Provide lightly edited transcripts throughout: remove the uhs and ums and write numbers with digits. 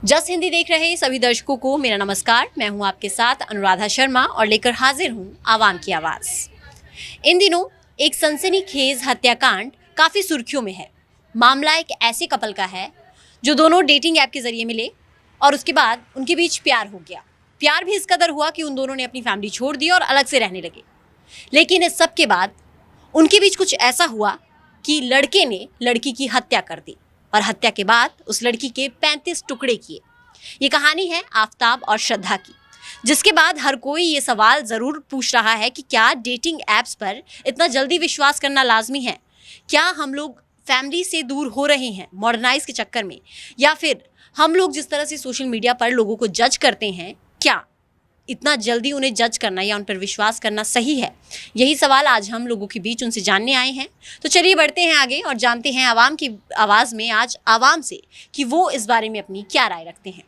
Just Hindi देख रहे सभी दर्शकों को मेरा नमस्कार। मैं हूं आपके साथ अनुराधा शर्मा और लेकर हाजिर हूं आवाम की आवाज़। इन दिनों एक सनसनीखेज हत्याकांड काफ़ी सुर्खियों में है। मामला एक ऐसे कपल का है जो दोनों डेटिंग ऐप के ज़रिए मिले और उसके बाद उनके बीच प्यार हो गया। प्यार भी इस कदर हुआ कि उन दोनों ने अपनी फैमिली छोड़ दी और अलग से रहने लगे। लेकिन इस सब के बाद उनके बीच कुछ ऐसा हुआ कि लड़के ने लड़की की हत्या कर दी और हत्या के बाद उस लड़की के 35 टुकड़े किए। ये कहानी है आफताब और श्रद्धा की, जिसके बाद हर कोई ये सवाल ज़रूर पूछ रहा है कि क्या डेटिंग ऐप्स पर इतना जल्दी विश्वास करना लाजमी है? क्या हम लोग फैमिली से दूर हो रहे हैं मॉडर्नाइज के चक्कर में, या फिर हम लोग जिस तरह से सोशल मीडिया पर लोगों को जज करते हैं, क्या इतना जल्दी उन्हें जज करना या उन पर विश्वास करना सही है? यही सवाल आज हम लोगों के बीच उनसे जानने आए हैं। तो चलिए बढ़ते हैं आगे और जानते हैं आवाम की आवाज़ में आज आवाम से कि वो इस बारे में अपनी क्या राय रखते हैं।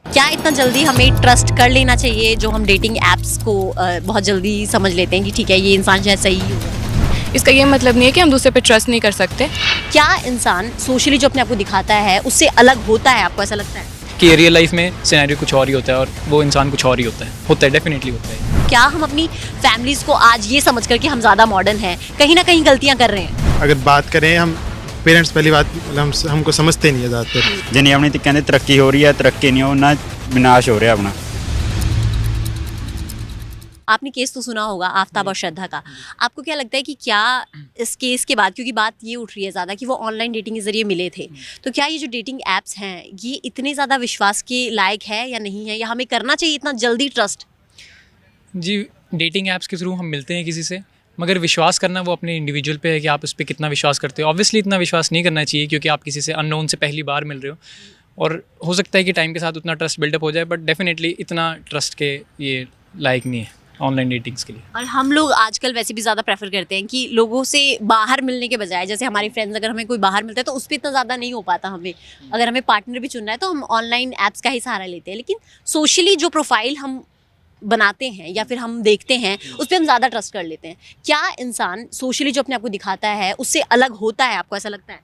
क्या इतना जल्दी हमें ट्रस्ट कर लेना चाहिए जो हम डेटिंग ऐप्स को बहुत जल्दी समझ लेते हैं कि ठीक है ये इंसान शायद सही होगा? इसका ये मतलब नहीं है कि हम दूसरे पे ट्रस्ट नहीं कर सकते। क्या इंसान सोशली जो अपने आप को दिखाता है उससे अलग होता है? आपको ऐसा लगता है कि रियल लाइफ में सिनेरियो कुछ और ही होता है और वो इंसान कुछ और ही होता है डेफिनेटली होता है। क्या हम अपनी फैमिलीज़ को आज ये समझ कर कि हम ज़्यादा मॉडर्न हैं कहीं ना कहीं गलतियाँ कर रहे हैं? अगर बात करें हम पेरेंट्स, पहली बात हमको समझते नहीं है ज़्यादातर। जिन्हें अपनी कहते तरक्की हो रही है, तरक्की नहीं हो ना, विनाश हो रहा है अपना। आपने केस तो सुना होगा आफताब और श्रद्धा का। आपको क्या लगता है कि क्या इस केस के बाद, क्योंकि बात ये उठ रही है ज़्यादा कि वो ऑनलाइन डेटिंग के ज़रिए मिले थे, तो क्या ये जो डेटिंग ऐप्स हैं ये इतने ज़्यादा विश्वास के लायक है या नहीं है, या हमें करना चाहिए इतना जल्दी ट्रस्ट? जी, डेटिंग ऐप्स के थ्रू हम मिलते हैं किसी से, मगर विश्वास करना वो अपने इंडिविजुअल पे है कि आप उस पर कितना विश्वास करते हो। ऑब्वियसली इतना विश्वास नहीं करना चाहिए क्योंकि आप किसी से अननोन से पहली बार मिल रहे हो, और हो सकता है कि टाइम के साथ उतना ट्रस्ट बिल्डअप हो जाए, बट डेफिनेटली इतना ट्रस्ट के ये लायक नहीं है ऑनलाइन डेटिंग्स के लिए। और हम लोग आजकल वैसे भी ज़्यादा प्रेफर करते हैं कि लोगों से बाहर मिलने के बजाय, जैसे हमारी फ्रेंड्स अगर हमें कोई बाहर मिलता है तो उस पर इतना ज़्यादा नहीं हो पाता हमें। अगर हमें पार्टनर भी चुनना है तो हम ऑनलाइन ऐप्स का ही सहारा लेते हैं, लेकिन सोशली जो प्रोफाइल हम बनाते हैं या फिर हम देखते हैं उस पर हम ज़्यादा ट्रस्ट कर लेते हैं। क्या इंसान सोशली जो अपने आप को दिखाता है उससे अलग होता है? आपको ऐसा लगता है?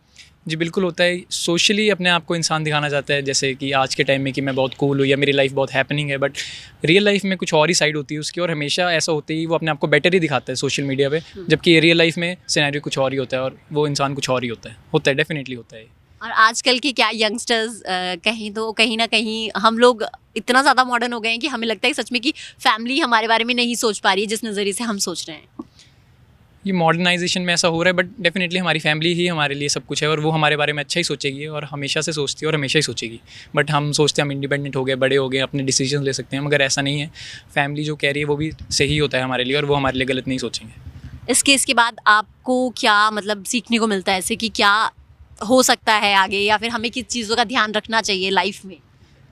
जी बिल्कुल होता है। सोशली अपने आप को इंसान दिखाना चाहता है, जैसे कि आज के टाइम में कि मैं बहुत कूल हूँ या मेरी लाइफ बहुत हैपनिंग है, बट रियल लाइफ में कुछ और ही साइड होती है उसकी, और हमेशा ऐसा होता ही वो अपने आप को बेटर ही दिखाता है सोशल मीडिया पे, जबकि रियल लाइफ में सिनेरियो कुछ और ही होता है और वो इंसान कुछ और ही होता है डेफिनेटली होता है। और आजकल के क्या यंगस्टर्स कहीं तो कहीं ना कहीं हम लोग इतना ज़्यादा मॉडर्न हो गए हैं कि हमें लगता है सच में कि फैमिली हमारे बारे में नहीं सोच पा रही है जिस नज़रिए से हम सोच रहे हैं। ये मॉडर्नाइजेशन में ऐसा हो रहा है, बट डेफिनेटली हमारी फैमिली ही हमारे लिए सब कुछ है और वो हमारे बारे में अच्छा ही सोचेगी और हमेशा से सोचती है और हमेशा ही सोचेगी। बट हम सोचते हैं हम इंडिपेंडेंट हो गए, बड़े हो गए, अपने डिसीजन ले सकते हैं, मगर ऐसा नहीं है। फैमिली जो कह रही है वो भी सही होता है हमारे लिए और वो हमारे लिए गलत नहीं सोचेंगे। इस केस के बाद आपको क्या मतलब सीखने को मिलता है ऐसे कि क्या हो सकता है आगे, या फिर हमें किस चीज़ों का ध्यान रखना चाहिए लाइफ में?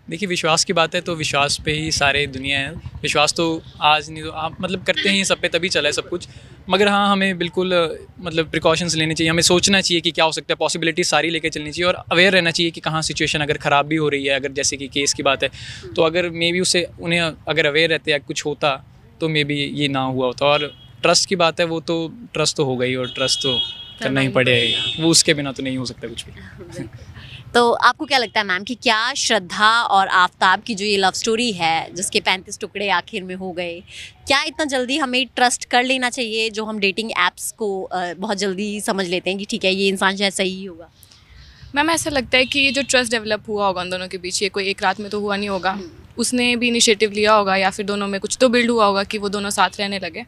देखिए, विश्वास की बात है तो विश्वास पे ही सारे दुनिया है। विश्वास तो आज नहीं तो आप मतलब करते हैं सब पे, तभी चला है सब कुछ। मगर हाँ, हमें बिल्कुल मतलब प्रिकॉशंस लेने चाहिए, हमें सोचना चाहिए कि क्या हो सकता है, पॉसिबिलिटी सारी लेके चलनी चाहिए और अवेयर रहना चाहिए कि कहाँ सिचुएशन अगर ख़राब भी हो रही है। अगर जैसे कि केस की बात है तो अगर मे बी उससे उन्हें अगर अवेयर रहते या कुछ होता तो मे बी ये ना हुआ होता। और ट्रस्ट की बात है, वो तो ट्रस्ट तो हो गई और ट्रस्ट तो करना ही पड़ेगा, वो उसके बिना तो नहीं हो सकता कुछ भी। तो आपको क्या लगता है मैम कि क्या श्रद्धा और आफताब की जो ये लव स्टोरी है जिसके 35 टुकड़े आखिर में हो गए, क्या इतना जल्दी हमें ट्रस्ट कर लेना चाहिए जो हम डेटिंग ऐप्स को बहुत जल्दी समझ लेते हैं कि ठीक है ये इंसान शायद सही ही होगा? मैम ऐसा लगता है कि ये जो ट्रस्ट डेवलप हुआ होगा उन दोनों के बीच, ये कोई एक रात में तो हुआ नहीं होगा। उसने भी इनिशिएटिव लिया होगा या फिर दोनों में कुछ तो बिल्ड हुआ होगा कि वो दोनों साथ रहने लगे।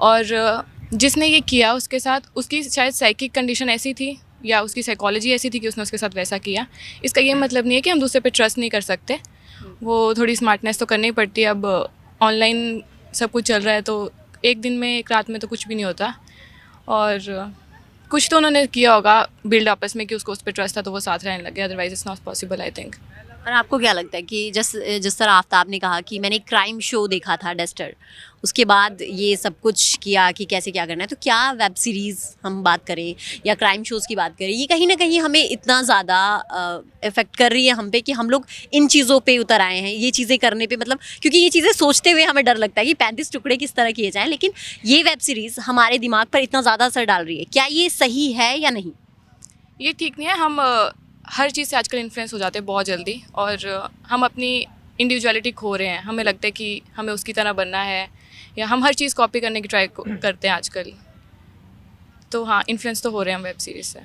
और जिसने ये किया उसके साथ उसकी शायद साइकिक कंडीशन ऐसी थी या उसकी साइकोलॉजी ऐसी थी कि उसने उसके साथ वैसा किया। इसका ये मतलब नहीं है कि हम दूसरे पे ट्रस्ट नहीं कर सकते, वो थोड़ी स्मार्टनेस तो करनी पड़ती है। अब ऑनलाइन सब कुछ चल रहा है तो एक दिन में एक रात में तो कुछ भी नहीं होता, और कुछ तो उन्होंने किया होगा बिल्ड आपस में कि उसको उस पर ट्रस्ट था तो वो साथ रहने लगे, otherwise it's not possible I think. और आपको क्या लगता है कि जिस तरह आफताब ने कहा कि मैंने एक क्राइम शो देखा था डेस्टर, उसके बाद ये सब कुछ किया कि कैसे क्या करना है, तो क्या वेब सीरीज़ हम बात करें या क्राइम शोज़ की बात करें, ये कहीं ना कहीं हमें इतना ज़्यादा इफ़ेक्ट कर रही है हम पे कि हम लोग इन चीज़ों पे उतर आए हैं, ये चीज़ें करने पे, मतलब क्योंकि ये चीज़ें सोचते हुए हमें डर लगता है कि 35 टुकड़े किस तरह किए जाएँ, लेकिन ये वेब सीरीज़ हमारे दिमाग पर इतना ज़्यादा असर डाल रही है। क्या ये सही है या नहीं? ये ठीक नहीं है। हम हर चीज़ से आजकल इन्फ्लुएंस हो जाते हैं बहुत जल्दी, और हम अपनी इंडिविजुअलिटी खो रहे हैं। हमें लगता है कि हमें उसकी तरह बनना है, या हम हर चीज़ कॉपी करने की ट्राई करते हैं आजकल। तो हाँ, इन्फ्लुएंस तो हो रहे हैं हम वेब सीरीज़ से।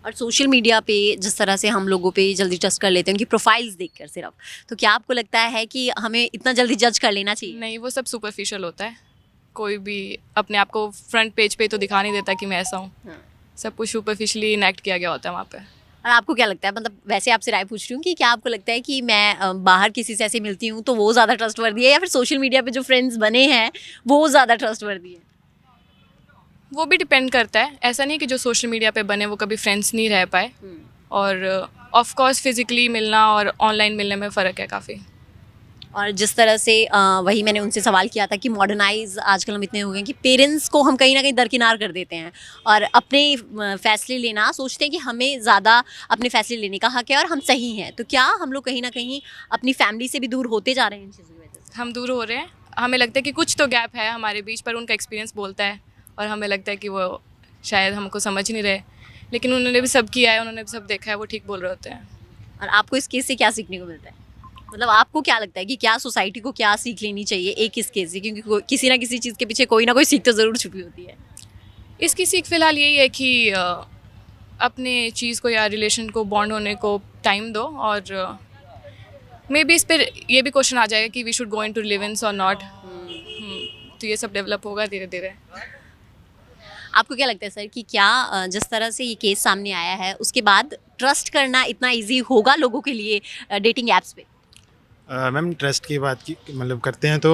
और सोशल मीडिया पे जिस तरह से हम लोगों पे जल्दी ट्रस्ट कर लेते हैं उनकी प्रोफाइल्स देखकर सिर्फ, तो क्या आपको लगता है कि हमें इतना जल्दी जज कर लेना चाहिए? नहीं, वो सब सुपरफिशियल होता है। कोई भी अपने आप को फ्रंट पेज पे तो दिखा नहीं देता कि मैं ऐसा हूँ। हाँ। सब कुछ सुपरफिशियली इनेक्ट किया गया होता है वहाँ पे। और आपको क्या लगता है, मतलब वैसे आपसे राय पूछ रही हूँ कि क्या आपको लगता है कि मैं बाहर किसी से ऐसे मिलती हूँ तो वो ज़्यादा ट्रस्टवर्दी है, या फिर सोशल मीडिया पे जो फ्रेंड्स बने हैं वो ज़्यादा ट्रस्टवर्दी है? वो भी डिपेंड करता है। ऐसा नहीं कि जो सोशल मीडिया पे बने वो कभी फ्रेंड्स नहीं रह पाए, और ऑफ कोर्स फिजिकली मिलना और ऑनलाइन मिलने में फ़र्क है काफ़ी। और जिस तरह से वही मैंने उनसे सवाल किया था कि मॉडर्नाइज आजकल हम इतने हो गए हैं कि पेरेंट्स को हम कहीं ना कहीं दरकिनार कर देते हैं और अपने फैसले लेना सोचते हैं कि हमें ज़्यादा अपने फैसले लेने का हक है और हम सही हैं। तो क्या हम लोग कहीं ना कहीं अपनी फैमिली से भी दूर होते जा रहे हैं इन चीज़ों की वजह से? हम दूर हो रहे हैं। हमें लगता है कि कुछ तो गैप है हमारे बीच, पर उनका एक्सपीरियंस बोलता है, और हमें लगता है कि वो शायद हमको समझ नहीं रहे। लेकिन उन्होंने भी सब किया है, उन्होंने भी सब देखा है, वो ठीक बोल रहे होते हैं। और आपको इस केस से क्या सीखने को मिलता है? मतलब आपको क्या लगता है कि क्या सोसाइटी को क्या सीख लेनी चाहिए एक इस केस से, क्योंकि किसी ना किसी चीज़ के पीछे कोई ना कोई सीख तो ज़रूर छुपी होती है। इसकी सीख फ़िलहाल यही है कि अपने चीज़ को या रिलेशन को बॉन्ड होने को टाइम दो, और मे बी इस पर ये भी क्वेश्चन आ जाएगा कि वी शुड गो इनटू लिव-इन्स और नॉट। तो ये सब डेवलप होगा धीरे धीरे। आपको क्या लगता है सर कि क्या जिस तरह से ये केस सामने आया है उसके बाद ट्रस्ट करना इतना इजी होगा लोगों के लिए डेटिंग ऐप्स पे? मैम ट्रस्ट की बात की मतलब करते हैं तो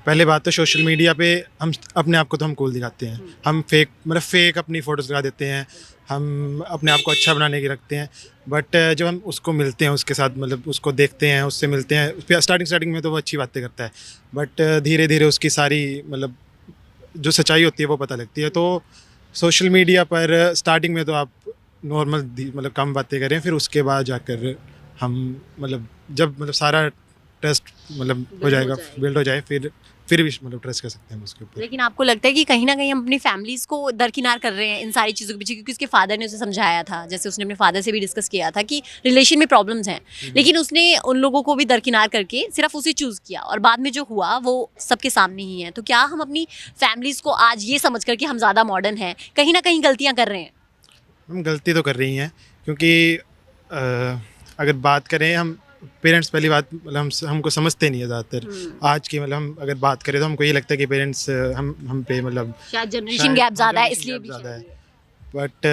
पहले बात तो सोशल मीडिया पे हम अपने आप को तो हम कूल दिखाते हैं, हम फेक अपनी फ़ोटोज़ लगा देते हैं, हम अपने आप को अच्छा बनाने की रखते हैं। बट जब हम उसको मिलते हैं उसके साथ मतलब उसको देखते हैं, उससे मिलते हैं, स्टार्टिंग में तो वो अच्छी बातें करता है, बट धीरे धीरे उसकी सारी मतलब जो सच्चाई होती है वो पता लगती है। तो सोशल मीडिया पर स्टार्टिंग में तो आप नॉर्मल मतलब कम बातें करें, फिर उसके बाद जाकर हम मतलब जब मतलब सारा ट्रस्ट मतलब हो जाएगा, बिल्ड हो जाए, फिर भी मतलब ट्रस्ट कर सकते हैं हम उसके ऊपर। लेकिन आपको लगता है कि कहीं ना कहीं हम अपनी फैमिलीज़ को दरकिनार कर रहे हैं इन सारी चीज़ों के पीछे, क्योंकि उसके फादर ने उसे समझाया था, जैसे उसने अपने फादर से भी डिस्कस किया था कि रिलेशन में प्रॉब्लम्स हैं, लेकिन उसने उन लोगों को भी दरकिनार करके सिर्फ उसे चूज़ किया और बाद में जो हुआ वो सबके सामने ही है। तो क्या हम अपनी फैमिलीज़ को आज ये समझ कर कि हम ज़्यादा मॉडर्न हैं कहीं ना कहीं गलतियाँ कर रहे हैं? हम गलती तो कर रही हैं, क्योंकि अगर बात करें हम पेरेंट्स पहली बात मतलब हमको समझते नहीं है ज़्यादातर। आज की मतलब हम अगर बात करें तो हमको ये लगता है कि पेरेंट्स हम पे मतलब शायद जनरेशन गैप ज़्यादा है इसलिए भी ज़्यादा है। बट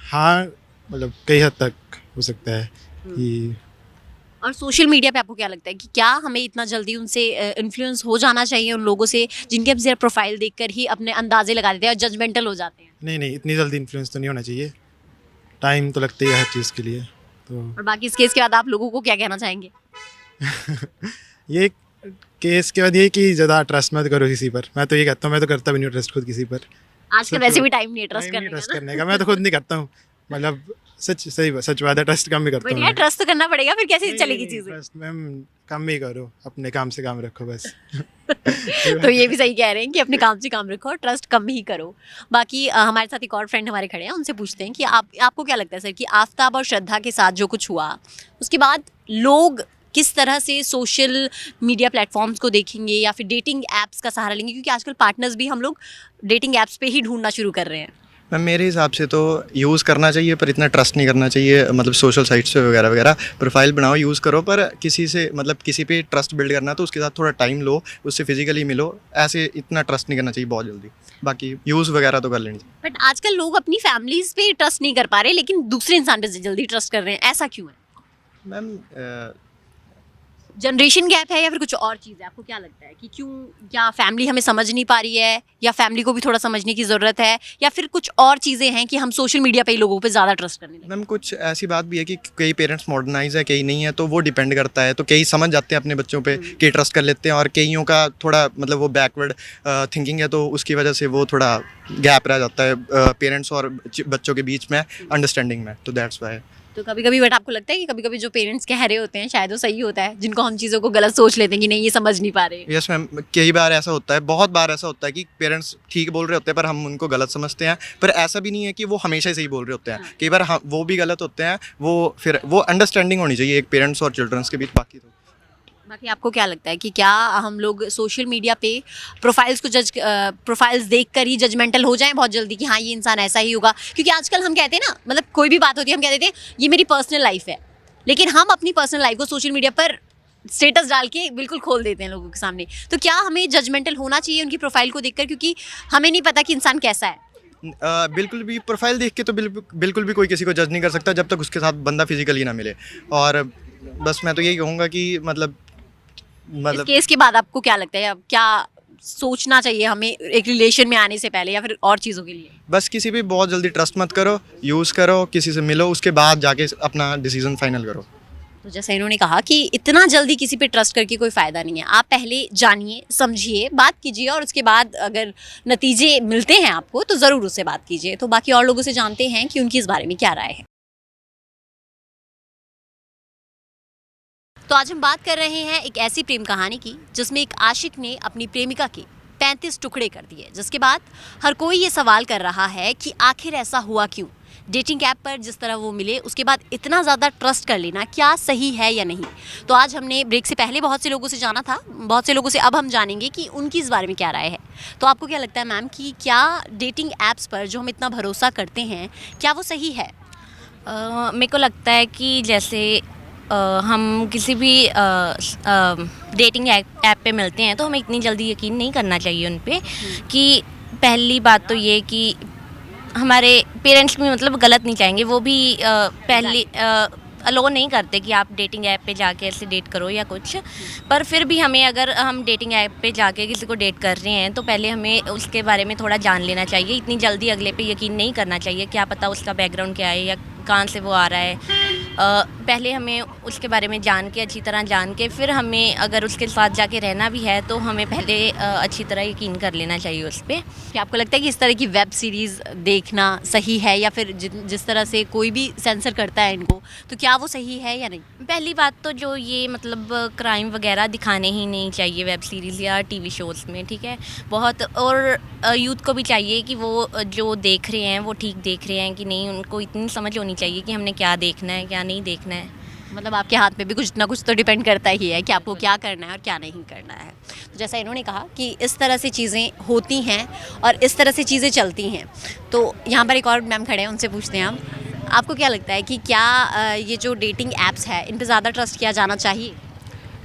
हाँ मतलब कई हद तक हो सकता है कि। और सोशल मीडिया पे आपको क्या लगता है कि क्या हमें इतना जल्दी उनसे इन्फ्लुएंस हो जाना चाहिए, उन लोगों से जिनके हम सिर्फ प्रोफाइल देखकर ही अपने अंदाजे लगा देते हैं और जजमेंटल हो जाते हैं? नहीं इतनी जल्दी इन्फ्लुएंस तो नहीं होना चाहिए, टाइम तो लगता ही है हर चीज़ के लिए। तो और बाकी इस केस के बाद आप लोगों को क्या कहना चाहेंगे? ये केस के बाद ये कि ज़्यादा ट्रस्ट मत करो किसी पर। मैं तो ये कहता हूँ, मैं तो करता भी नहीं हूँ ट्रस्ट खुद किसी पर। आजकल वैसे भी टाइम नहीं है ट्रस्ट करने ट्रस्ट का ना। करने का, मैं तो खुद नहीं करता हूँ। मतलब सच बात है, ट्रस्ट कम ही करता हूँ। बढ़िया, ट्रस्ट तो करना पड़ेगा, फिर कैसे चलेगी चीज़ें? ट्रस्ट मैम कम ही करो, अपने काम से काम रखो बस। तो ये भी सही कह रहे हैं कि अपने काम से काम रखो और ट्रस्ट कम ही करो। बाकी हमारे साथ एक और फ्रेंड हमारे खड़े हैं, उनसे पूछते हैं कि आपको क्या लगता है सर कि आफताब और श्रद्धा के साथ जो कुछ हुआ उसके बाद लोग किस तरह से सोशल मीडिया प्लेटफॉर्म्स को देखेंगे या फिर डेटिंग ऐप्स का सहारा लेंगे, क्योंकि आजकल पार्टनर्स भी हम लोग डेटिंग ऐप्स पे ही ढूंढना शुरू कर रहे हैं? मैम मेरे हिसाब से तो यूज़ करना चाहिए, पर इतना ट्रस्ट नहीं करना चाहिए। मतलब सोशल साइट्स पे वगैरह वगैरह प्रोफाइल बनाओ, यूज़ करो, पर किसी से मतलब किसी पे ट्रस्ट बिल्ड करना तो उसके साथ थोड़ा टाइम लो, उससे फिजिकली मिलो। ऐसे इतना ट्रस्ट नहीं करना चाहिए बहुत जल्दी। बाकी यूज़ वगैरह तो कर लेनी चाहिए। बट आजकल लोग अपनी फैमिलीज पे ट्रस्ट नहीं कर पा रहे लेकिन दूसरे इंसान पे जल्दी ट्रस्ट कर रहे हैं, ऐसा क्यों है? मैम जनरेशन गैप है या फिर कुछ और चीज़ है? आपको क्या लगता है कि क्यों, क्या फैमिली हमें समझ नहीं पा रही है या फैमिली को भी थोड़ा समझने की ज़रूरत है, या फिर कुछ और चीज़ें हैं कि हम सोशल मीडिया पे ही लोगों पे ज़्यादा ट्रस्ट करने लगे? मैम कुछ ऐसी बात भी है कि कई पेरेंट्स मॉडर्नाइज है, कई नहीं है, तो वो डिपेंड करता है। तो कई समझ जाते हैं अपने बच्चों पे कि ट्रस्ट कर लेते हैं, और कईयों का थोड़ा मतलब वो बैकवर्ड थिंकिंग है, तो उसकी वजह से वो थोड़ा गैप रह जाता है पेरेंट्स और बच्चों के बीच में अंडरस्टैंडिंग में। तो दैट्स वाई। तो कभी कभी बट आपको लगता है कि कभी कभी जो पेरेंट्स कह रहे होते हैं शायद वो सही होता है, जिनको हम चीज़ों को गलत सोच लेते हैं कि नहीं ये समझ नहीं पा रहे। यस मैम, कई बार ऐसा होता है, बहुत बार ऐसा होता है कि पेरेंट्स ठीक बोल रहे होते हैं पर हम उनको गलत समझते हैं। पर ऐसा भी नहीं है कि वो हमेशा ही सही बोल रहे होते हैं, कई बार वो भी गलत होते हैं। वो अंडरस्टैंडिंग होनी चाहिए एक पेरेंट्स और चिल्ड्रंस के बीच। बाकी आपको क्या लगता है कि क्या हम लोग सोशल मीडिया पे प्रोफाइल्स देख कर ही जजमेंटल हो जाएं बहुत जल्दी कि हाँ ये इंसान ऐसा ही होगा? क्योंकि आजकल हम कहते हैं ना, मतलब कोई भी बात होती है हम कह देते हैं ये मेरी पर्सनल लाइफ है, लेकिन हम अपनी पर्सनल लाइफ को सोशल मीडिया पर स्टेटस डाल के बिल्कुल खोल देते हैं लोगों के सामने। तो क्या हमें जजमेंटल होना चाहिए उनकी प्रोफाइल को देखकर, क्योंकि हमें नहीं पता कि इंसान कैसा है? बिल्कुल भी प्रोफाइल देख के तो बिल्कुल भी कोई किसी को जज नहीं कर सकता जब तक उसके साथ बंदा फिजिकली ना मिले। और बस मैं तो यही कहूँगा कि मतलब इस केस के बाद आपको क्या लगता है, अब क्या सोचना चाहिए हमें एक रिलेशन में आने से पहले या फिर और चीज़ों के लिए? बस किसी पे बहुत जल्दी ट्रस्ट मत करो, यूज़ करो, किसी से मिलो, उसके बाद जाके अपना डिसीजन फाइनल करो। तो जैसे इन्होंने कहा कि इतना जल्दी किसी पे ट्रस्ट करके कोई फ़ायदा नहीं है। आप पहले जानिए, समझिए, बात कीजिए और उसके बाद अगर नतीजे मिलते हैं आपको तो ज़रूर उससे बात कीजिए। तो बाकी और लोगों से जानते हैं कि उनकी इस बारे में क्या राय है। तो आज हम बात कर रहे हैं एक ऐसी प्रेम कहानी की जिसमें एक आशिक ने अपनी प्रेमिका के 35 टुकड़े कर दिए, जिसके बाद हर कोई ये सवाल कर रहा है कि आखिर ऐसा हुआ क्यों? डेटिंग ऐप पर जिस तरह वो मिले उसके बाद इतना ज़्यादा ट्रस्ट कर लेना क्या सही है या नहीं? तो आज हमने ब्रेक से पहले बहुत से लोगों से जाना था, बहुत से लोगों से अब हम जानेंगे कि उनकी इस बारे में क्या राय है। तो आपको क्या लगता है मैम कि क्या डेटिंग ऐप्स पर जो हम इतना भरोसा करते हैं क्या वो सही है? मेरे को लगता है कि जैसे हम किसी भी डेटिंग ऐप पे मिलते हैं तो हमें इतनी जल्दी यकीन नहीं करना चाहिए उन पे। कि पहली बात तो ये कि हमारे पेरेंट्स भी मतलब गलत नहीं चाहेंगे, वो भी पहली अलो नहीं करते कि आप डेटिंग ऐप पे जाके ऐसे डेट करो या कुछ। पर फिर भी हमें, अगर हम डेटिंग ऐप पे जाके किसी को डेट कर रहे हैं तो पहले हमें उसके बारे में थोड़ा जान लेना चाहिए। इतनी जल्दी अगले पे यकीन नहीं करना चाहिए, क्या पता उसका बैकग्राउंड क्या है या कहाँ से वो आ रहा है। पहले हमें उसके बारे में जान के, अच्छी तरह जान के, फिर हमें अगर उसके साथ जाके रहना भी है तो हमें पहले अच्छी तरह यकीन कर लेना चाहिए उस पर। क्या आपको लगता है कि इस तरह की वेब सीरीज़ देखना सही है या फिर जिस तरह से कोई भी सेंसर करता है इनको, तो क्या वो सही है या नहीं? पहली बात तो जो ये मतलब क्राइम वगैरह दिखाने ही नहीं चाहिए वेब सीरीज़ या टीवी शोज़ में, ठीक है बहुत। और यूथ को भी चाहिए कि वो जो देख रहे हैं वो ठीक देख रहे हैं कि नहीं, उनको इतनी समझ होनी चाहिए कि हमने क्या देखना है क्या नहीं देखना है। मतलब आपके हाथ में भी कुछ ना कुछ तो डिपेंड करता ही है कि आपको क्या करना है और क्या नहीं करना है। तो जैसा इन्होंने कहा कि इस तरह से चीज़ें होती हैं और इस तरह से चीज़ें चलती हैं। तो यहाँ पर एक और मैम खड़े हैं, उनसे पूछते हैं हम, आपको क्या लगता है कि क्या ये जो डेटिंग ऐप्स है इन पर ज़्यादा ट्रस्ट किया जाना चाहिए?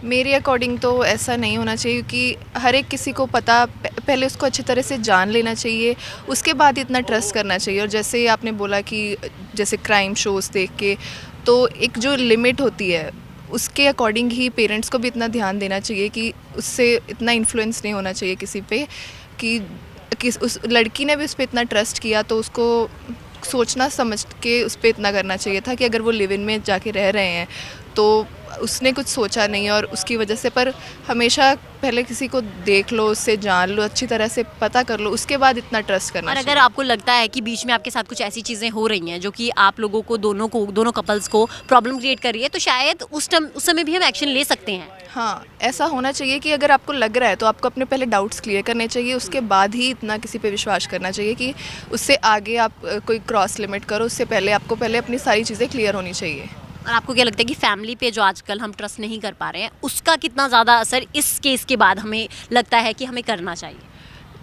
मेरे अकॉर्डिंग तो ऐसा नहीं होना चाहिए, क्योंकि हर एक किसी को पता, पहले उसको अच्छी तरह से जान लेना चाहिए, उसके बाद इतना ट्रस्ट करना चाहिए। और जैसे आपने बोला कि जैसे क्राइम शोज़ देख के, तो एक जो लिमिट होती है उसके अकॉर्डिंग ही पेरेंट्स को भी इतना ध्यान देना चाहिए कि उससे इतना इन्फ्लुएंस नहीं होना चाहिए किसी पे कि उस लड़की ने भी उस पर इतना ट्रस्ट किया तो उसको सोचना समझ के उस पर इतना करना चाहिए था कि अगर वो लिव इन में जाके रह रहे हैं तो उसने कुछ सोचा नहीं और उसकी वजह से। पर हमेशा पहले किसी को देख लो, उससे जान लो, अच्छी तरह से पता कर लो, उसके बाद इतना ट्रस्ट करना और चाहिए। अगर आपको लगता है कि बीच में आपके साथ कुछ ऐसी चीज़ें हो रही हैं जो कि आप लोगों को दोनों कपल्स को प्रॉब्लम क्रिएट कर रही है, तो शायद उस समय भी हम एक्शन ले सकते हैं। हाँ, ऐसा होना चाहिए कि अगर आपको लग रहा है तो आपको अपने पहले डाउट्स क्लियर करने चाहिए, उसके बाद ही इतना किसी पे विश्वास करना चाहिए कि उससे आगे आप कोई क्रॉस लिमिट करो। उससे पहले आपको पहले अपनी सारी चीज़ें क्लियर होनी चाहिए। और आपको क्या लगता है कि फैमिली पे जो आजकल हम ट्रस्ट नहीं कर पा रहे हैं उसका कितना ज़्यादा असर इस केस के बाद हमें लगता है कि हमें करना चाहिए?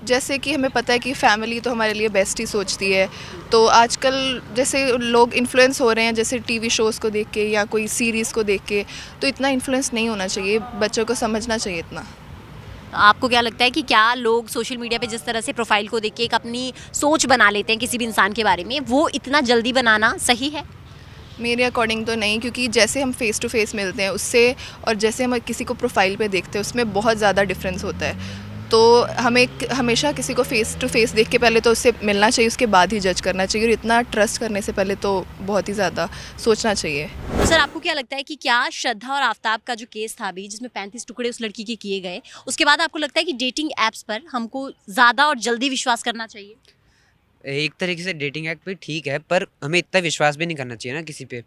जैसे कि हमें पता है कि फैमिली तो हमारे लिए बेस्ट ही सोचती है, तो आजकल जैसे लोग इन्फ्लुएंस हो रहे हैं जैसे टीवी शोज़ को देख के या कोई सीरीज़ को देख के, तो इतना इन्फ्लुएंस नहीं होना चाहिए, बच्चों को समझना चाहिए इतना। तो आपको क्या लगता है कि क्या लोग सोशल मीडिया पे जिस तरह से प्रोफाइल को देख के एक अपनी सोच बना लेते हैं किसी भी इंसान के बारे में, वो इतना जल्दी बनाना सही है? मेरे अकॉर्डिंग तो नहीं, क्योंकि जैसे हम फेस टू फेस मिलते हैं उससे और जैसे हम किसी को प्रोफाइल पे देखते हैं उसमें बहुत ज़्यादा डिफरेंस होता है। तो हमें हमेशा किसी को फेस टू फेस देख के पहले तो उससे मिलना चाहिए, उसके बाद ही जज करना चाहिए। और इतना ट्रस्ट करने से पहले तो बहुत ही ज़्यादा सोचना चाहिए। सर आपको क्या लगता है कि क्या श्रद्धा और आफ्ताब का जो केस था अभी जिसमें 35 टुकड़े उस लड़की के किए गए, उसके बाद आपको लगता है कि डेटिंग ऐप्स पर हमको ज़्यादा और जल्दी विश्वास करना चाहिए? एक तरीके से डेटिंग ऐप भी ठीक है, पर हमें इतना विश्वास भी नहीं करना चाहिए ना किसी पे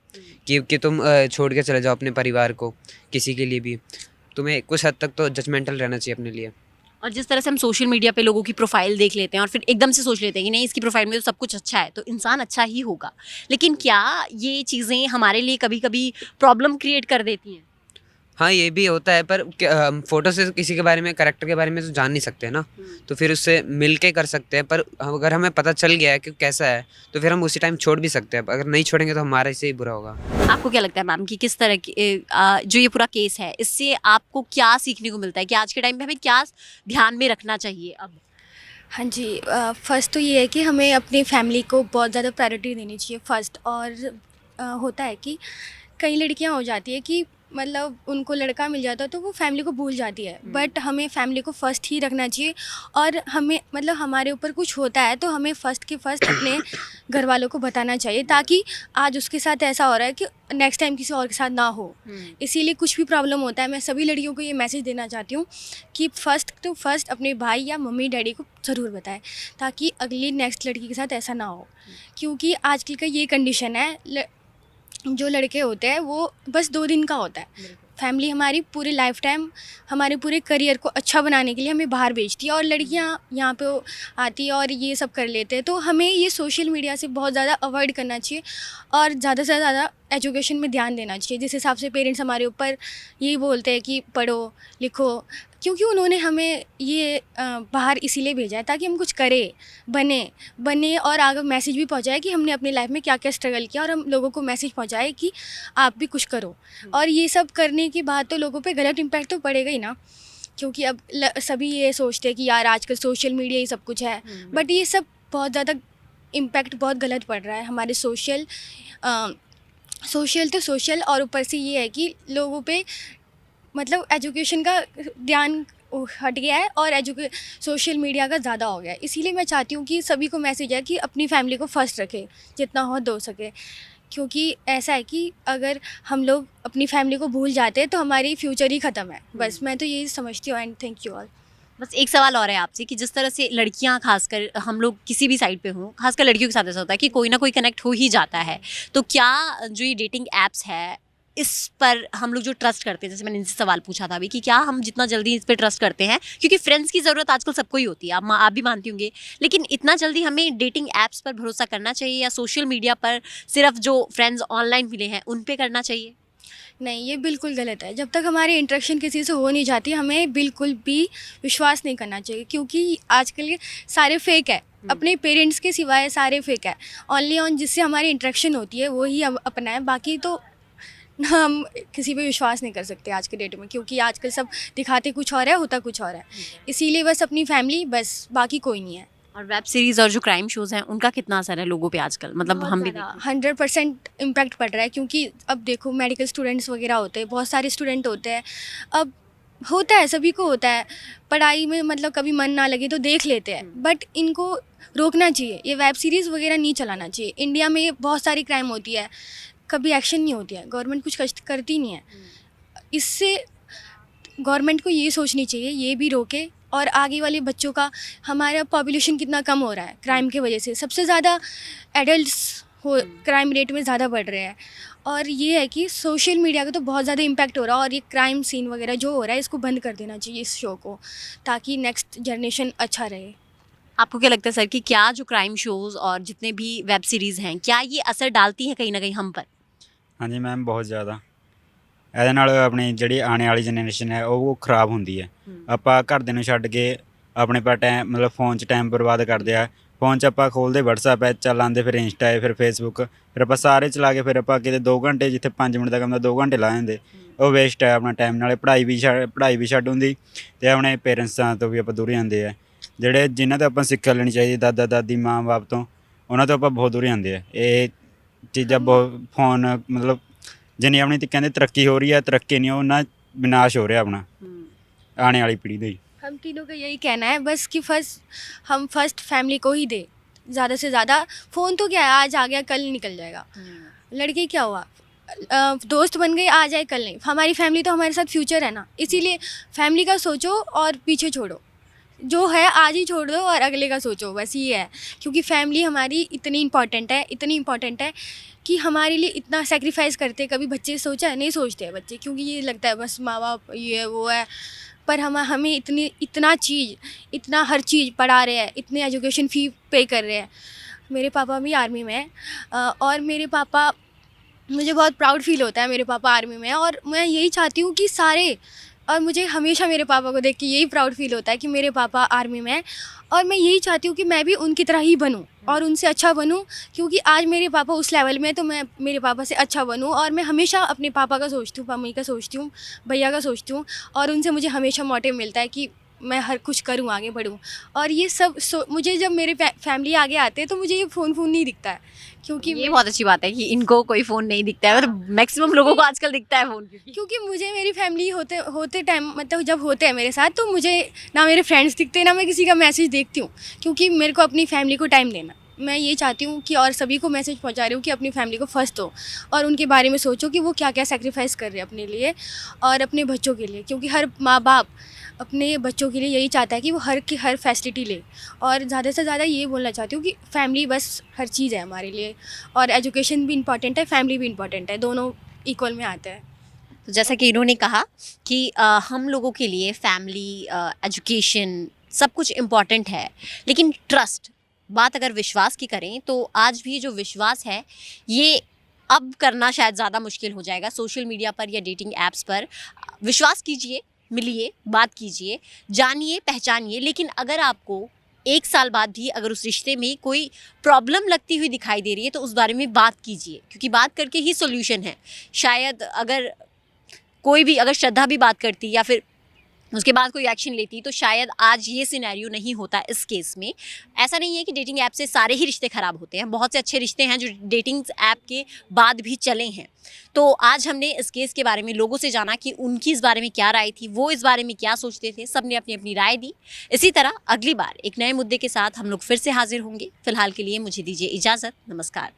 कि तुम छोड़ के चले जाओ अपने परिवार को। किसी के लिए भी तुम्हें कुछ हद तक तो जजमेंटल रहना चाहिए अपने लिए। और जिस तरह से हम सोशल मीडिया पे लोगों की प्रोफाइल देख लेते हैं और फिर एकदम से सोच लेते हैं कि नहीं इसकी प्रोफाइल में तो सब कुछ अच्छा है तो इंसान अच्छा ही होगा, लेकिन क्या ये चीज़ें हमारे लिए कभी कभी प्रॉब्लम क्रिएट कर देती हैं? हाँ, ये भी होता है, पर फ़ोटो से किसी के बारे में, करैक्टर के बारे में तो जान नहीं सकते ना, तो फिर उससे मिल के कर सकते हैं। पर अगर हमें पता चल गया है कि कैसा है तो फिर हम उसी टाइम छोड़ भी सकते हैं। अगर नहीं छोड़ेंगे तो हमारे से ही बुरा होगा। आपको क्या लगता है मैम कि किस तरह की जो ये पूरा केस है इससे आपको क्या सीखने को मिलता है कि आज के टाइम पे हमें क्या ध्यान में रखना चाहिए अब? हाँ जी, फर्स्ट तो ये है कि हमें अपनी फैमिली को बहुत ज़्यादा प्रायोरिटी देनी चाहिए फर्स्ट। और होता है कि कई लड़कियां हो जाती है कि मतलब उनको लड़का मिल जाता है तो वो फैमिली को भूल जाती है, बट हमें फैमिली को फ़र्स्ट ही रखना चाहिए। और हमें मतलब हमारे ऊपर कुछ होता है तो हमें फ़र्स्ट के फ़र्स्ट अपने घर वालों को बताना चाहिए, ताकि आज उसके साथ ऐसा हो रहा है कि नेक्स्ट टाइम किसी और के साथ ना हो। इसीलिए कुछ भी प्रॉब्लम होता है, मैं सभी लड़कियों को ये मैसेज देना चाहती हूँ कि फ़र्स्ट तो फ़र्स्ट अपने भाई या मम्मी डैडी को ज़रूर बताएं, ताकि अगली नेक्स्ट लड़की के साथ ऐसा ना हो। क्योंकि आजकल का ये कंडीशन है, जो लड़के होते हैं वो बस 2 दिन का होता है। फैमिली हमारी पूरी लाइफ टाइम, हमारे पूरे करियर को अच्छा बनाने के लिए हमें बाहर भेजती है, और लड़कियां यहाँ पे आती है और ये सब कर लेते हैं। तो हमें ये सोशल मीडिया से बहुत ज़्यादा अवॉइड करना चाहिए और ज़्यादा से ज़्यादा एजुकेशन में ध्यान देना चाहिए। जिस हिसाब से पेरेंट्स हमारे ऊपर यही बोलते हैं कि पढ़ो लिखो, क्योंकि उन्होंने हमें ये बाहर इसीलिए भेजा है ताकि हम कुछ करें, बने और आगे मैसेज भी पहुंचाए कि हमने अपनी लाइफ में क्या क्या स्ट्रगल किया, और हम लोगों को मैसेज पहुंचाए कि आप भी कुछ करो। और ये सब करने के बाद तो लोगों पे गलत इम्पैक्ट तो पड़ेगा ही ना, क्योंकि अब सभी ये सोचते हैं कि यार आजकल सोशल मीडिया ही सब कुछ है, बट ये सब बहुत ज़्यादा इम्पैक्ट बहुत गलत पड़ रहा है हमारे सोशल तो सोशल। और ऊपर से ये है कि लोगों पे मतलब एजुकेशन का ध्यान हट गया है और सोशल मीडिया का ज़्यादा हो गया है। इसीलिए मैं चाहती हूँ कि सभी को मैसेज है कि अपनी फैमिली को फर्स्ट रखें जितना हो सके, क्योंकि ऐसा है कि अगर हम लोग अपनी फैमिली को भूल जाते हैं तो हमारी फ्यूचर ही ख़त्म है। बस मैं तो यही समझती हूँ। And thank you all. बस एक सवाल और है आपसे कि जिस तरह से लड़कियां, खासकर हम लोग किसी भी साइड पे हों, खासकर लड़कियों के साथ ऐसा होता है कि कोई ना कोई कनेक्ट हो ही जाता है, तो क्या जो ये डेटिंग एप्स है इस पर हम लोग जो ट्रस्ट करते हैं, जैसे मैंने इनसे सवाल पूछा था अभी कि क्या हम जितना जल्दी इस पर ट्रस्ट करते हैं, क्योंकि फ्रेंड्स की ज़रूरत आजकल सबको ही होती है, आप भी मानती होंगे, लेकिन इतना जल्दी हमें डेटिंग ऐप्स पर भरोसा करना चाहिए या सोशल मीडिया पर सिर्फ जो फ्रेंड्स ऑनलाइन मिले हैं उन पे करना चाहिए? नहीं, ये बिल्कुल गलत है। जब तक हमारी इंटरेक्शन किसी से हो नहीं जाती हमें बिल्कुल भी विश्वास नहीं करना चाहिए, क्योंकि आजकल ये सारे फेक है। अपने पेरेंट्स के सिवाय सारे फेक है। ओनली ऑन जिससे हमारी इंटरेक्शन होती है वो ही हम अपना है, बाकी तो हम किसी पे विश्वास नहीं कर सकते आज के डेट में, क्योंकि आजकल सब दिखाते कुछ और है, होता कुछ और है। इसीलिए बस अपनी फैमिली, बस बाकी कोई नहीं है। और वेब सीरीज़ और जो क्राइम शोज़ हैं उनका कितना असर है लोगों पे आजकल? मतलब हम भी 100% इम्पैक्ट पड़ रहा है, क्योंकि अब देखो मेडिकल स्टूडेंट्स वगैरह होते हैं, बहुत सारे स्टूडेंट होते हैं। अब होता है, सभी को होता है, पढ़ाई में मतलब कभी मन ना लगे तो देख लेते हैं, बट इनको रोकना चाहिए। ये वेब सीरीज़ वगैरह नहीं चलाना चाहिए। इंडिया में बहुत सारी क्राइम होती है, कभी एक्शन नहीं होती है, गवर्नमेंट कुछ करती नहीं है। इससे गवर्नमेंट को ये सोचनी चाहिए, ये भी रोके। और आगे वाले बच्चों का, हमारा पॉपुलेशन कितना कम हो रहा है क्राइम की वजह से, सबसे ज़्यादा एडल्ट्स क्राइम रेट में ज़्यादा बढ़ रहे हैं। और ये है कि सोशल मीडिया का तो बहुत ज़्यादा इम्पैक्ट हो रहा है, और ये क्राइम सीन वगैरह जो हो रहा है इसको बंद कर देना चाहिए, इस शो को, ताकि नेक्स्ट जनरेशन अच्छा रहे। आपको क्या लगता है सर कि क्या जो क्राइम शोज़ और जितने भी वेब सीरीज़ हैं, क्या ये असर डालती हैं कहीं ना कहीं हम पर? हाँ जी मैम, बहुत ज़्यादा। ਇਹਦੇ ਨਾਲ ਆਪਣੀ ਜਿਹੜੀ ਆਉਣ ਵਾਲੀ ਜਨਰੇਸ਼ਨ ਹੈ ਉਹ ਖਰਾਬ ਹੁੰਦੀ ਹੈ। ਆਪਾਂ ਘਰਦਿਆਂ ਨੂੰ ਛੱਡ ਕੇ ਆਪਣੇ ਪਾ ਟਾਈਮ ਮਤਲਬ फ़ोन 'ਚ ਟਾਈਮ ਬਰਬਾਦ ਕਰਦੇ ਆ। फ़ोन 'ਚ ਆਪਾਂ ਖੋਲ੍ਹਦੇ WhatsApp ਹੈ, ਚਲਾਉਂਦੇ ਫਿਰ ਇੰਸਟਾ ਹੈ, ਫਿਰ ਫੇਸਬੁੱਕ, ਫਿਰ ਆਪਾਂ ਸਾਰੇ ਚਲਾ ਕੇ ਫਿਰ ਆਪਾਂ ਕਿਤੇ 2 ਘੰਟੇ ਜਿੱਥੇ 5 ਮਿੰਟ ਦਾ ਕੰਮ ਦਾ 2 ਘੰਟੇ ਲਾ ਜਾਂਦੇ। ਉਹ ਵੇਸਟ ਹੈ ਆਪਣਾ ਟਾਈਮ। ਨਾਲੇ ਪੜ੍ਹਾਈ ਵੀ ਛੱਡ ਹੁੰਦੀ ਅਤੇ ਆਪਣੇ ਪੇਰੈਂਟਸਾਂ ਤੋਂ ਵੀ ਆਪਾਂ ਦੂਰ ਜਾਂਦੇ ਆ। ਜਿਹੜੇ ਜਿਨ੍ਹਾਂ ਤੋਂ ਆਪਾਂ ਸਿੱਖਿਆ ਲੈਣੀ ਚਾਹੀਦੀ, ਦਾਦਾ ਦਾਦੀ ਮਾਂ ਬਾਪ ਤੋਂ, ਉਹਨਾਂ ਤੋਂ ਆਪਾਂ ਬਹੁਤ ਦੂਰ ਜਾਂਦੇ ਆ। ਇਹ ਚੀਜ਼ਾਂ ਬਹੁਤ फ़ोन मतलब ਜਿੰਨੀ ਆਪਣੀ ਤੇ ਕਹਿੰਦੇ ਤਰੱਕੀ ਹੋ ਰਹੀ ਹੈ, ਤਰੱਕੀ नहीं ਉਹਨਾਂ विनाश हो रहा अपना आने वाली पीढ़ी का ही। हम तीनों का यही कहना है बस कि हम फर्स्ट फैमिली को ही दे, ज़्यादा से ज़्यादा। फ़ोन तो क्या है, आज आ गया कल निकल जाएगा। लड़के क्या हुआ, दोस्त बन गए, आ जाए कल नहीं। हमारी फैमिली तो हमारे साथ फ्यूचर है ना, इसीलिए फैमिली का सोचो और पीछे छोड़ो। जो है आज ही छोड़ दो और अगले का सोचो, बस ये है। क्योंकि फैमिली हमारी इतनी इम्पॉर्टेंट है कि हमारे लिए इतना सेक्रीफाइस करते हैं। कभी बच्चे सोचा है? नहीं सोचते हैं बच्चे, क्योंकि ये लगता है बस माँ बाप ये है वो है। पर हमें इतना हर चीज़ पढ़ा रहे हैं, इतने एजुकेशन फ़ी पे कर रहे हैं। मेरे पापा भी आर्मी में हैं और मेरे पापा, मुझे बहुत प्राउड फील होता है मेरे पापा आर्मी में हैं। और मैं यही चाहती हूँ कि सारे, और मुझे हमेशा मेरे पापा को देख के यही प्राउड फील होता है कि मेरे पापा आर्मी में हैं। और मैं यही चाहती हूँ कि मैं भी उनकी तरह ही बनूँ और उनसे अच्छा बनूँ, क्योंकि आज मेरे पापा उस लेवल में है तो मैं मेरे पापा से अच्छा बनूँ। और मैं हमेशा अपने पापा का सोचती हूँ, मम्मी का सोचती हूँ, भैया का सोचती हूँ, और उनसे मुझे हमेशा मोटिव मिलता है कि मैं हर कुछ करूँ, आगे बढ़ूँ। और ये सब मुझे जब मेरे फैमिली आगे आते हैं तो मुझे ये फ़ोन नहीं दिखता है, क्योंकि ये बहुत अच्छी बात है कि इनको कोई फ़ोन नहीं दिखता है, मतलब मैक्सिमम लोगों को आजकल दिखता है फ़ोन। क्योंकि मुझे मेरी फैमिली होते टाइम, मतलब जब होते हैं मेरे साथ, तो मुझे ना मेरे फ्रेंड्स दिखते ना मैं किसी का मैसेज देखती हूँ, क्योंकि मेरे को अपनी फैमिली को टाइम देना। मैं ये चाहती हूँ कि, और सभी को मैसेज पहुँचा रही हूँ कि अपनी फैमिली को फर्स्ट दो और उनके बारे में सोचो कि वो क्या क्या सेक्रीफाइस कर रहे हैं अपने लिए और अपने बच्चों के लिए। क्योंकि हर माँ बाप अपने बच्चों के लिए यही चाहता है कि वो हर फैसिलिटी ले। और ज़्यादा से ज़्यादा ये बोलना चाहती हूँ कि फैमिली बस हर चीज़ है हमारे लिए, और एजुकेशन भी इम्पॉर्टेंट है, फैमिली भी इम्पॉर्टेंट है, दोनों इक्वल में आते हैं। तो जैसा कि इन्होंने कहा कि हम लोगों के लिए फैमिली, एजुकेशन सब कुछ इम्पॉर्टेंट है, लेकिन ट्रस्ट, बात अगर विश्वास की करें तो आज भी जो विश्वास है ये अब करना शायद ज़्यादा मुश्किल हो जाएगा। सोशल मीडिया पर या डेटिंग ऐप्स पर विश्वास कीजिए, मिलिए, बात कीजिए, जानिए, पहचानिए, लेकिन अगर आपको 1 साल बाद भी अगर उस रिश्ते में कोई प्रॉब्लम लगती हुई दिखाई दे रही है तो उस बारे में बात कीजिए, क्योंकि बात करके ही सॉल्यूशन है। शायद अगर कोई भी, अगर श्रद्धा भी बात करती या फिर उसके बाद कोई एक्शन लेती तो शायद आज ये सिनेरियो नहीं होता। इस केस में ऐसा नहीं है कि डेटिंग ऐप से सारे ही रिश्ते ख़राब होते हैं, बहुत से अच्छे रिश्ते हैं जो डेटिंग ऐप के बाद भी चले हैं। तो आज हमने इस केस के बारे में लोगों से जाना कि उनकी इस बारे में क्या राय थी, वो इस बारे में क्या सोचते थे, सब ने अपनी अपनी राय दी। इसी तरह अगली बार एक नए मुद्दे के साथ हम लोग फिर से हाजिर होंगे। फिलहाल के लिए मुझे दीजिए इजाज़त, नमस्कार।